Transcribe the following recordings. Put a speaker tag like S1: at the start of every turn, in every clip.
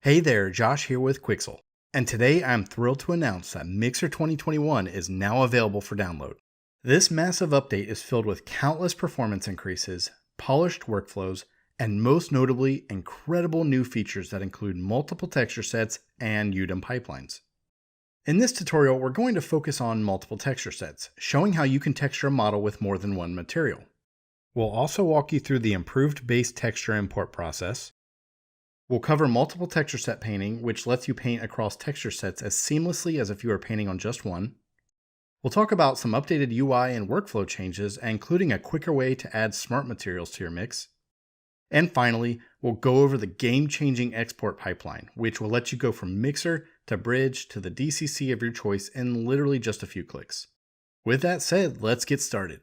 S1: Hey there, Josh here with Quixel, and today I'm thrilled to announce that Mixer 2021 is now available for download. This massive update is filled with countless performance increases, polished workflows, and most notably, incredible new features that include multiple texture sets and UDIM pipelines. In this tutorial, we're going to focus on multiple texture sets, showing how you can texture a model with more than one material. We'll also walk you through the improved base texture import process. We'll cover multiple texture set painting, which lets you paint across texture sets as seamlessly as if you were painting on just one. We'll talk about some updated UI and workflow changes, including a quicker way to add smart materials to your mix. And finally, we'll go over the game-changing export pipeline, which will let you go from Mixer to Bridge to the DCC of your choice in literally just a few clicks. With that said, let's get started.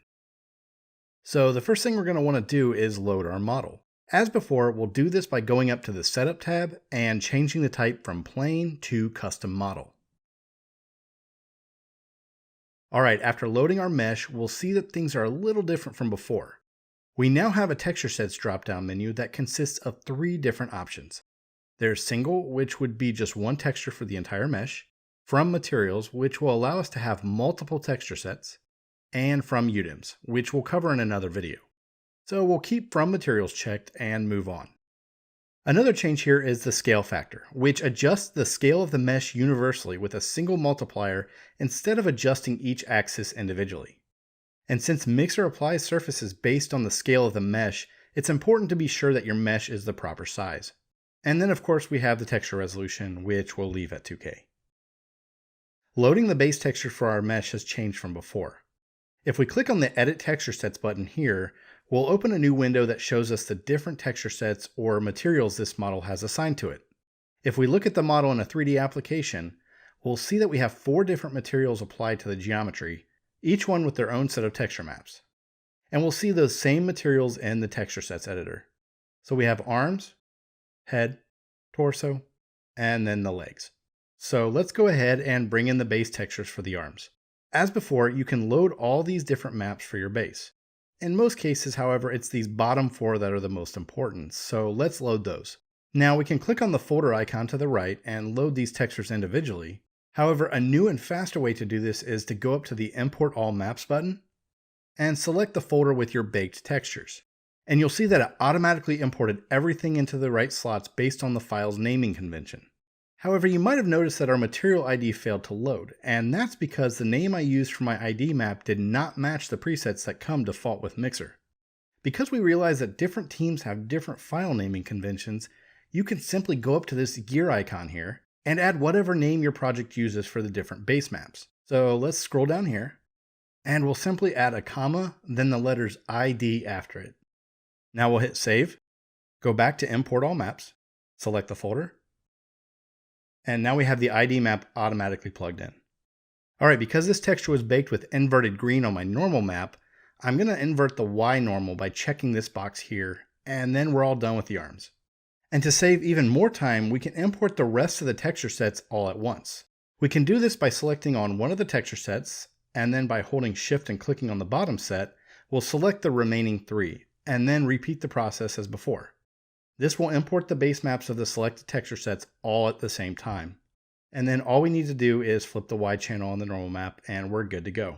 S1: So the first thing we're going to want to do is load our model. As before, we'll do this by going up to the Setup tab and changing the type from Plain to Custom Model. Alright, after loading our mesh, we'll see that things are a little different from before. We now have a Texture Sets drop-down menu that consists of three different options. There's Single, which would be just one texture for the entire mesh, From Materials, which will allow us to have multiple texture sets, and From UDIMs, which we'll cover in another video. So we'll keep From Materials checked and move on. Another change here is the scale factor, which adjusts the scale of the mesh universally with a single multiplier instead of adjusting each axis individually. And since Mixer applies surfaces based on the scale of the mesh, it's important to be sure that your mesh is the proper size. And then of course we have the texture resolution, which we'll leave at 2K. Loading the base texture for our mesh has changed from before. If we click on the Edit Texture Sets button here, we'll open a new window that shows us the different texture sets or materials this model has assigned to it. If we look at the model in a 3D application, we'll see that we have 4 different materials applied to the geometry, each one with their own set of texture maps. And we'll see those same materials in the Texture Sets editor. So we have arms, head, torso, and then the legs. So let's go ahead and bring in the base textures for the arms. As before, you can load all these different maps for your base. In most cases, however, it's these bottom 4 that are the most important, so let's load those. Now we can click on the folder icon to the right and load these textures individually. However, a new and faster way to do this is to go up to the Import All Maps button and select the folder with your baked textures. And you'll see that it automatically imported everything into the right slots based on the file's naming convention. However, you might have noticed that our material ID failed to load, and that's because the name I used for my ID map did not match the presets that come default with Mixer. Because we realize that different teams have different file naming conventions, you can simply go up to this gear icon here and add whatever name your project uses for the different base maps. So let's scroll down here, and we'll simply add a comma, then the letters ID after it. Now we'll hit Save, go back to Import All Maps, select the folder, and now we have the ID map automatically plugged in. Alright, because this texture was baked with inverted green on my normal map, I'm going to invert the Y normal by checking this box here, and then we're all done with the arms. And to save even more time, we can import the rest of the texture sets all at once. We can do this by selecting on one of the texture sets, and then by holding Shift and clicking on the bottom set, we'll select the remaining 3, and then repeat the process as before. This will import the base maps of the selected texture sets all at the same time. And then all we need to do is flip the Y channel on the normal map and we're good to go.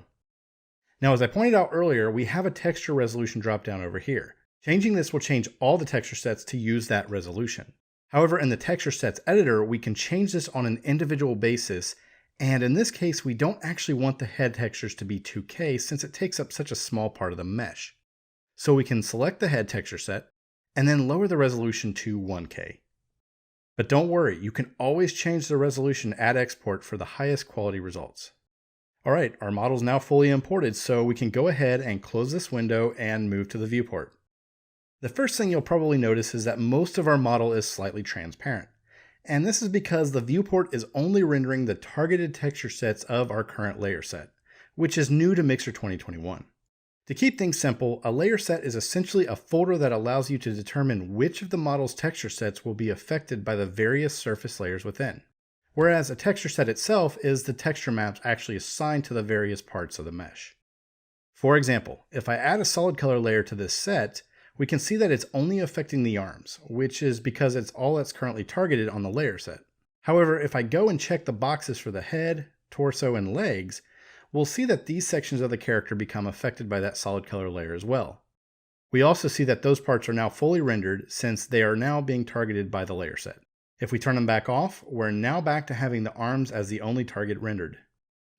S1: Now, as I pointed out earlier, we have a texture resolution dropdown over here. Changing this will change all the texture sets to use that resolution. However, in the texture sets editor, we can change this on an individual basis. And in this case, we don't actually want the head textures to be 2K since it takes up such a small part of the mesh. So we can select the head texture set, and then lower the resolution to 1K. But don't worry, you can always change the resolution at export for the highest quality results. Alright, our model's now fully imported, so we can go ahead and close this window and move to the viewport. The first thing you'll probably notice is that most of our model is slightly transparent. And this is because the viewport is only rendering the targeted texture sets of our current layer set, which is new to Mixer 2021. To keep things simple, a layer set is essentially a folder that allows you to determine which of the model's texture sets will be affected by the various surface layers within. Whereas a texture set itself is the texture maps actually assigned to the various parts of the mesh. For example, if I add a solid color layer to this set, we can see that it's only affecting the arms, which is because it's all that's currently targeted on the layer set. However, if I go and check the boxes for the head, torso, and legs, we'll see that these sections of the character become affected by that solid color layer as well. We also see that those parts are now fully rendered since they are now being targeted by the layer set. If we turn them back off, we're now back to having the arms as the only target rendered.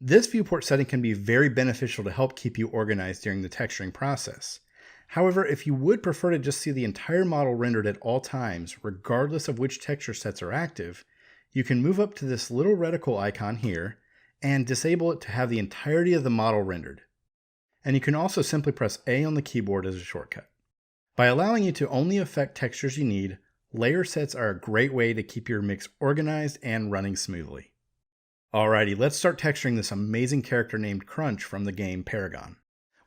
S1: This viewport setting can be very beneficial to help keep you organized during the texturing process. However, if you would prefer to just see the entire model rendered at all times, regardless of which texture sets are active, you can move up to this little reticle icon here and disable it to have the entirety of the model rendered. And you can also simply press A on the keyboard as a shortcut. By allowing you to only affect textures you need, layer sets are a great way to keep your mix organized and running smoothly. Alrighty, let's start texturing this amazing character named Crunch from the game Paragon.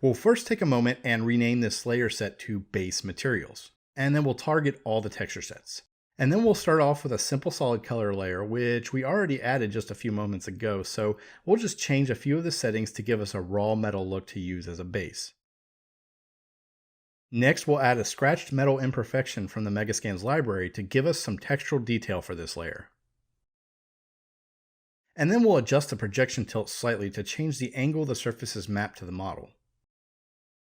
S1: We'll first take a moment and rename this layer set to Base Materials, and then we'll target all the texture sets. And then we'll start off with a simple solid color layer, which we already added just a few moments ago, so we'll just change a few of the settings to give us a raw metal look to use as a base. Next, we'll add a scratched metal imperfection from the Megascans library to give us some textural detail for this layer. And then we'll adjust the projection tilt slightly to change the angle the surface is mapped to the model.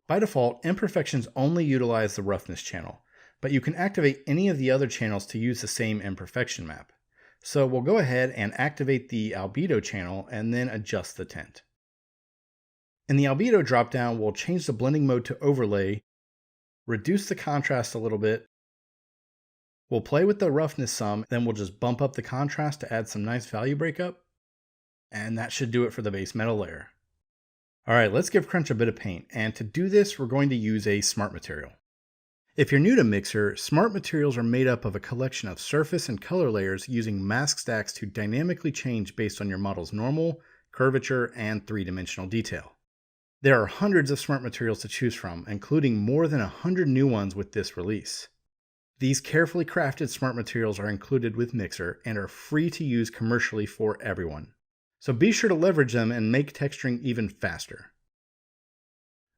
S1: By default, imperfections only utilize the roughness channel, but you can activate any of the other channels to use the same imperfection map. So we'll go ahead and activate the albedo channel and then adjust the tint. In the albedo dropdown, we'll change the blending mode to overlay, reduce the contrast a little bit. We'll play with the roughness some, then we'll just bump up the contrast to add some nice value breakup. And that should do it for the base metal layer. Alright, let's give Crunch a bit of paint, and to do this we're going to use a smart material. If you're new to Mixer, smart materials are made up of a collection of surface and color layers using mask stacks to dynamically change based on your model's normal, curvature, and three-dimensional detail. There are hundreds of smart materials to choose from, including more than 100 new ones with this release. These carefully crafted smart materials are included with Mixer and are free to use commercially for everyone. So be sure to leverage them and make texturing even faster.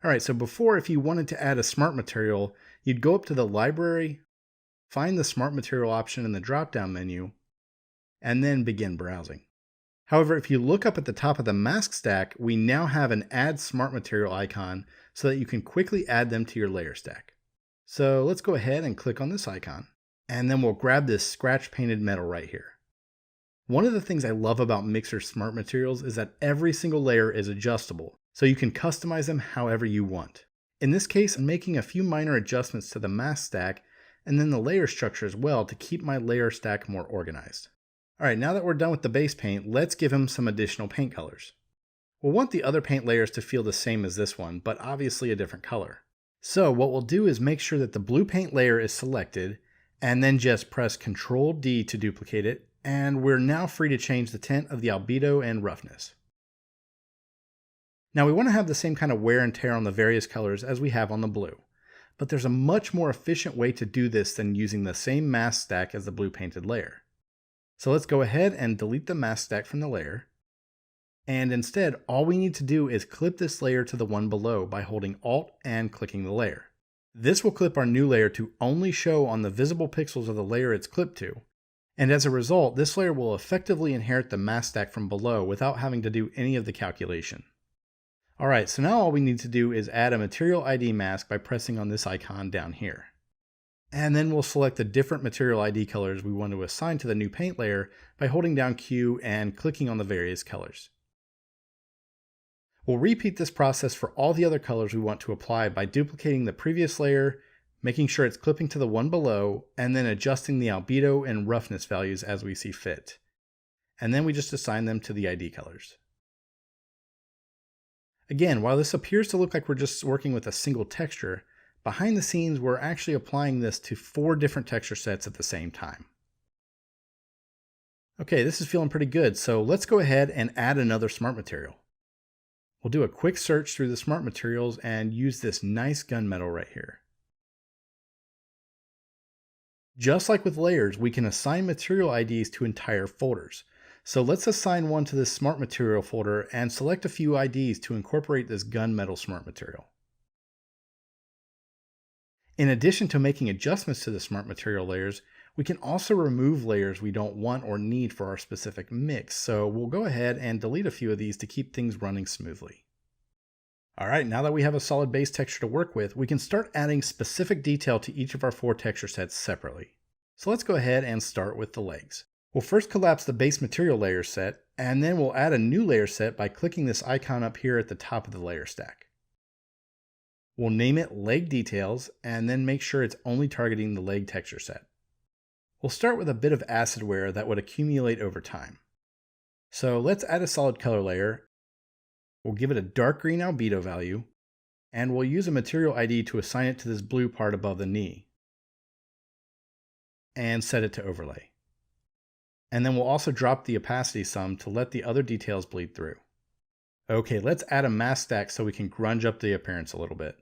S1: Alright, so before, if you wanted to add a smart material, you'd go up to the library, find the smart material option in the drop-down menu, and then begin browsing. However, if you look up at the top of the mask stack, we now have an Add Smart Material icon so that you can quickly add them to your layer stack. So let's go ahead and click on this icon, and then we'll grab this scratch painted metal right here. One of the things I love about Mixer Smart Materials is that every single layer is adjustable, so you can customize them however you want. In this case, I'm making a few minor adjustments to the mask stack and then the layer structure as well to keep my layer stack more organized. Alright, now that we're done with the base paint, let's give him some additional paint colors. We'll want the other paint layers to feel the same as this one, but obviously a different color. So what we'll do is make sure that the blue paint layer is selected, and then just press Ctrl D to duplicate it, and we're now free to change the tint of the albedo and roughness. Now we want to have the same kind of wear and tear on the various colors as we have on the blue, but there's a much more efficient way to do this than using the same mask stack as the blue painted layer. So let's go ahead and delete the mask stack from the layer, and instead all we need to do is clip this layer to the one below by holding Alt and clicking the layer. This will clip our new layer to only show on the visible pixels of the layer it's clipped to, and as a result, this layer will effectively inherit the mask stack from below without having to do any of the calculation. Alright, so now all we need to do is add a material ID mask by pressing on this icon down here. And then we'll select the different material ID colors we want to assign to the new paint layer by holding down Q and clicking on the various colors. We'll repeat this process for all the other colors we want to apply by duplicating the previous layer, making sure it's clipping to the one below, and then adjusting the albedo and roughness values as we see fit. And then we just assign them to the ID colors. Again, while this appears to look like we're just working with a single texture, behind the scenes we're actually applying this to 4 different texture sets at the same time. Okay, this is feeling pretty good, so let's go ahead and add another smart material. We'll do a quick search through the smart materials and use this nice gunmetal right here. Just like with layers, we can assign material IDs to entire folders. So let's assign one to this smart material folder and select a few IDs to incorporate this gunmetal smart material. In addition to making adjustments to the smart material layers, we can also remove layers we don't want or need for our specific mix. So we'll go ahead and delete a few of these to keep things running smoothly. All right, now that we have a solid base texture to work with, we can start adding specific detail to each of our 4 texture sets separately. So let's go ahead and start with the legs. We'll first collapse the base material layer set, and then we'll add a new layer set by clicking this icon up here at the top of the layer stack. We'll name it Leg Details, and then make sure it's only targeting the leg texture set. We'll start with a bit of acid wear that would accumulate over time. So let's add a solid color layer. We'll give it a dark green albedo value, and we'll use a material ID to assign it to this blue part above the knee, and set it to overlay. And then we'll also drop the opacity some to let the other details bleed through. Okay, let's add a mask stack so we can grunge up the appearance a little bit.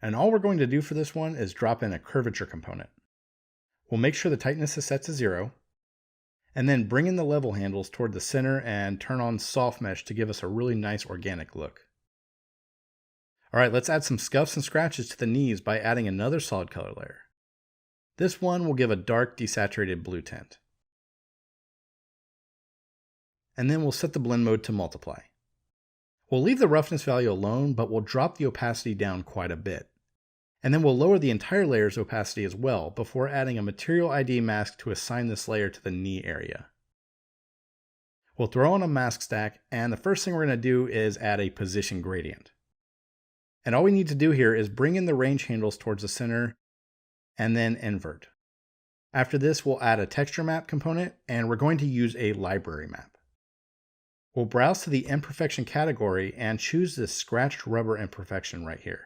S1: And all we're going to do for this one is drop in a curvature component. We'll make sure the tightness is set to 0, and then bring in the level handles toward the center and turn on soft mesh to give us a really nice organic look. Alright, let's add some scuffs and scratches to the knees by adding another solid color layer. This one will give a dark desaturated blue tint. And then we'll set the blend mode to multiply. We'll leave the roughness value alone, but we'll drop the opacity down quite a bit. And then we'll lower the entire layer's opacity as well before adding a material ID mask to assign this layer to the knee area. We'll throw on a mask stack, and the first thing we're going to do is add a position gradient. And all we need to do here is bring in the range handles towards the center and then invert. After this, we'll add a texture map component, and we're going to use a library map. We'll browse to the imperfection category and choose this scratched rubber imperfection right here.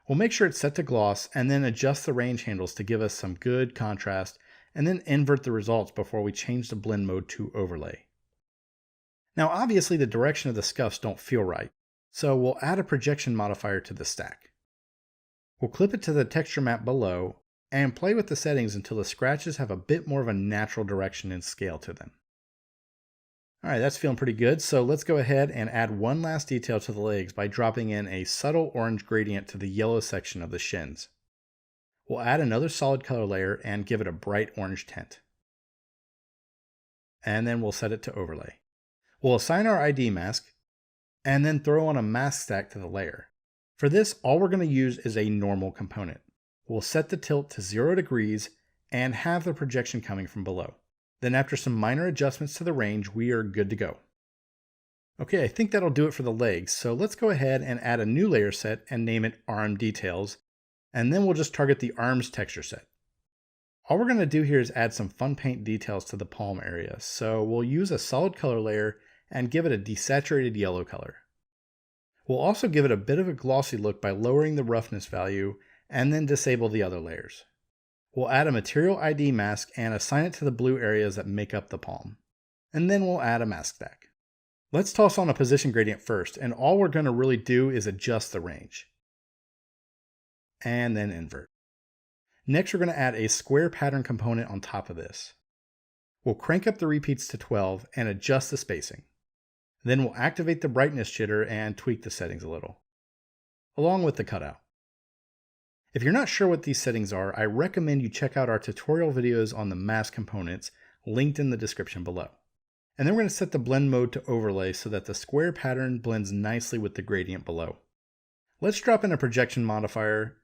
S1: We'll make sure it's set to gloss and then adjust the range handles to give us some good contrast, and then invert the results before we change the blend mode to overlay. Now obviously the direction of the scuffs don't feel right, so we'll add a projection modifier to the stack. We'll clip it to the texture map below and play with the settings until the scratches have a bit more of a natural direction and scale to them. Alright, that's feeling pretty good, so let's go ahead and add one last detail to the legs by dropping in a subtle orange gradient to the yellow section of the shins. We'll add another solid color layer and give it a bright orange tint. And then we'll set it to overlay. We'll assign our ID mask, and then throw on a mask stack to the layer. For this, all we're going to use is a normal component. We'll set the tilt to 0 degrees and have the projection coming from below. Then after some minor adjustments to the range, we are good to go. Okay, I think that'll do it for the legs, so let's go ahead and add a new layer set and name it Arm Details, and then we'll just target the arms texture set. All we're going to do here is add some fun paint details to the palm area, so we'll use a solid color layer and give it a desaturated yellow color. We'll also give it a bit of a glossy look by lowering the roughness value and then disable the other layers. We'll add a material ID mask and assign it to the blue areas that make up the palm. And then we'll add a mask stack. Let's toss on a position gradient first, and all we're going to really do is adjust the range. And then invert. Next, we're going to add a square pattern component on top of this. We'll crank up the repeats to 12 and adjust the spacing. Then we'll activate the brightness jitter and tweak the settings a little, along with the cutout. If you're not sure what these settings are, I recommend you check out our tutorial videos on the mask components linked in the description below. And then we're going to set the blend mode to overlay so that the square pattern blends nicely with the gradient below. Let's drop in a projection modifier,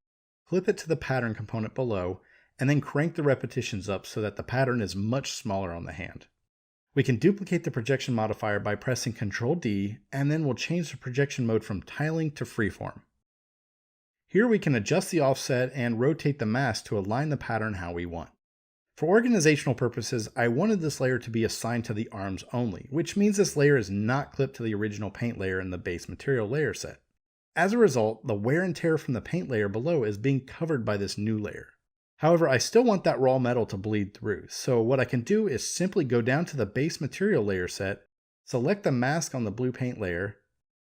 S1: clip it to the pattern component below, and then crank the repetitions up so that the pattern is much smaller on the hand. We can duplicate the projection modifier by pressing Ctrl D, and then we'll change the projection mode from tiling to freeform. Here we can adjust the offset and rotate the mask to align the pattern how we want. For organizational purposes, I wanted this layer to be assigned to the arms only, which means this layer is not clipped to the original paint layer in the base material layer set. As a result, the wear and tear from the paint layer below is being covered by this new layer. However, I still want that raw metal to bleed through, so what I can do is simply go down to the base material layer set, select the mask on the blue paint layer,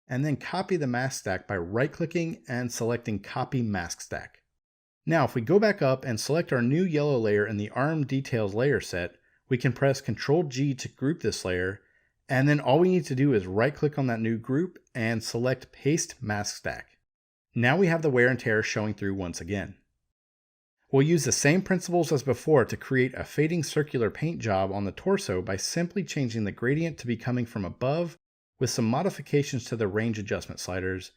S1: and then copy the mask stack by right-clicking and selecting Copy Mask Stack. Now, if we go back up and select our new yellow layer in the Arm Details layer set, we can press Ctrl G to group this layer, and then all we need to do is right-click on that new group and select Paste Mask Stack. Now we have the wear and tear showing through once again. We'll use the same principles as before to create a fading circular paint job on the torso by simply changing the gradient to be coming from above with some modifications to the range adjustment sliders,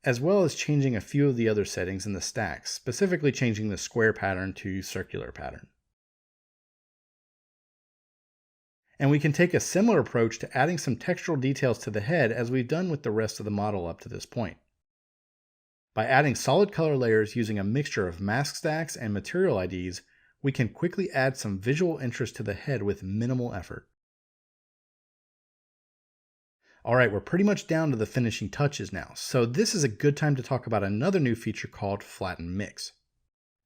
S1: as well as changing a few of the other settings in the stack, specifically changing the square pattern to circular pattern. And we can take a similar approach to adding some textural details to the head as we've done with the rest of the model up to this point. By adding solid color layers using a mixture of mask stacks and material IDs, we can quickly add some visual interest to the head with minimal effort. Alright, we're pretty much down to the finishing touches now, so this is a good time to talk about another new feature called Flatten Mix.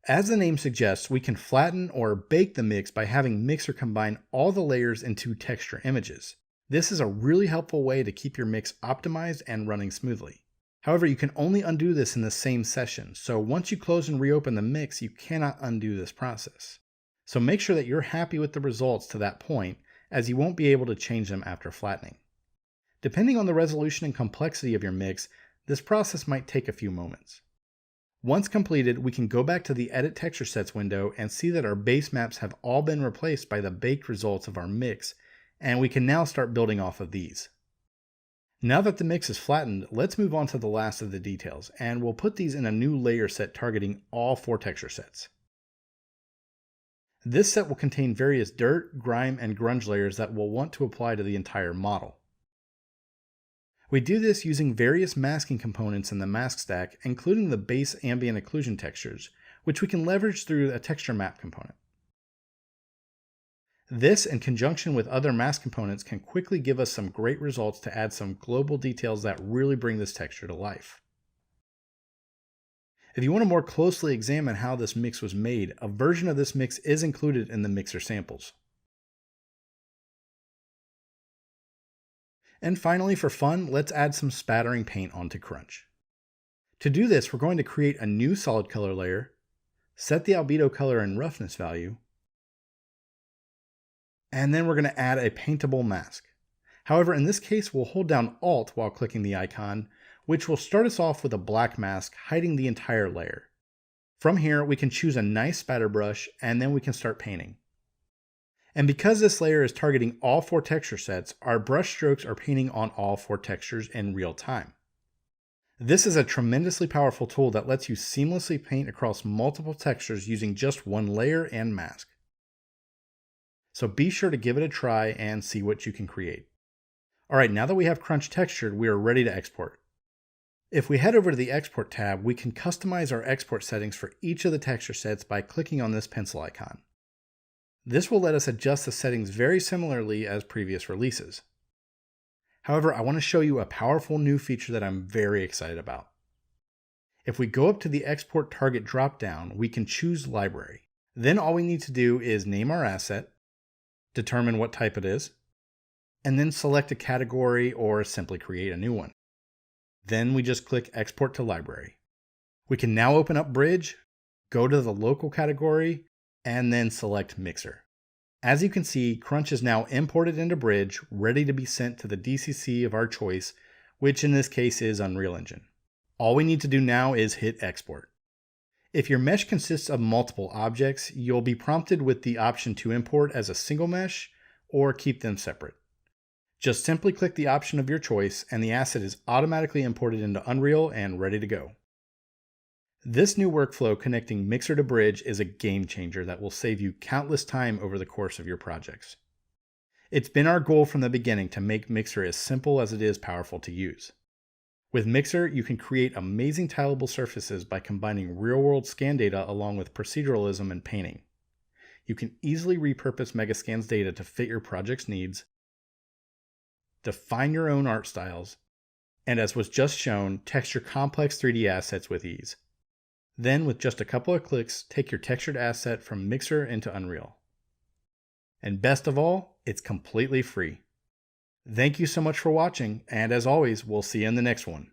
S1: As the name suggests, we can flatten or bake the mix by having Mixer combine all the layers into texture images. This is a really helpful way to keep your mix optimized and running smoothly. However, you can only undo this in the same session, so once you close and reopen the mix, you cannot undo this process. So make sure that you're happy with the results to that point, as you won't be able to change them after flattening. Depending on the resolution and complexity of your mix, this process might take a few moments. Once completed, we can go back to the Edit Texture Sets window and see that our base maps have all been replaced by the baked results of our mix, and we can now start building off of these. Now that the mix is flattened, let's move on to the last of the details, and we'll put these in a new layer set targeting all 4 texture sets. This set will contain various dirt, grime, and grunge layers that we'll want to apply to the entire model. We do this using various masking components in the mask stack, including the base ambient occlusion textures, which we can leverage through a texture map component. This, in conjunction with other mask components, can quickly give us some great results to add some global details that really bring this texture to life. If you want to more closely examine how this mix was made, a version of this mix is included in the Mixer samples. And finally, for fun, let's add some spattering paint onto Crunch. To do this, we're going to create a new solid color layer, set the albedo color and roughness value, and then we're going to add a paintable mask. However, in this case, we'll hold down Alt while clicking the icon, which will start us off with a black mask hiding the entire layer. From here, we can choose a nice spatter brush, and then we can start painting. And because this layer is targeting all 4 texture sets, our brush strokes are painting on all 4 textures in real time. This is a tremendously powerful tool that lets you seamlessly paint across multiple textures using just one layer and mask. So be sure to give it a try and see what you can create. Alright, now that we have Crunch textured, we are ready to export. If we head over to the Export tab, we can customize our export settings for each of the texture sets by clicking on this pencil icon. This will let us adjust the settings very similarly as previous releases. However, I want to show you a powerful new feature that I'm very excited about. If we go up to the Export Target dropdown, we can choose Library. Then all we need to do is name our asset, determine what type it is, and then select a category or simply create a new one. Then we just click Export to Library. We can now open up Bridge, go to the local category, and then select Mixer. As you can see, Crunch is now imported into Bridge, ready to be sent to the DCC of our choice, which in this case is Unreal Engine. All we need to do now is hit Export. If your mesh consists of multiple objects, you'll be prompted with the option to import as a single mesh or keep them separate. Just simply click the option of your choice and the asset is automatically imported into Unreal and ready to go. This new workflow connecting Mixer to Bridge is a game changer that will save you countless time over the course of your projects. It's been our goal from the beginning to make Mixer as simple as it is powerful to use. With Mixer, you can create amazing tileable surfaces by combining real-world scan data along with proceduralism and painting. You can easily repurpose Megascan's data to fit your project's needs, define your own art styles, and as was just shown, texture complex 3D assets with ease. Then, with just a couple of clicks, take your textured asset from Mixer into Unreal. And best of all, it's completely free. Thank you so much for watching, and as always, we'll see you in the next one.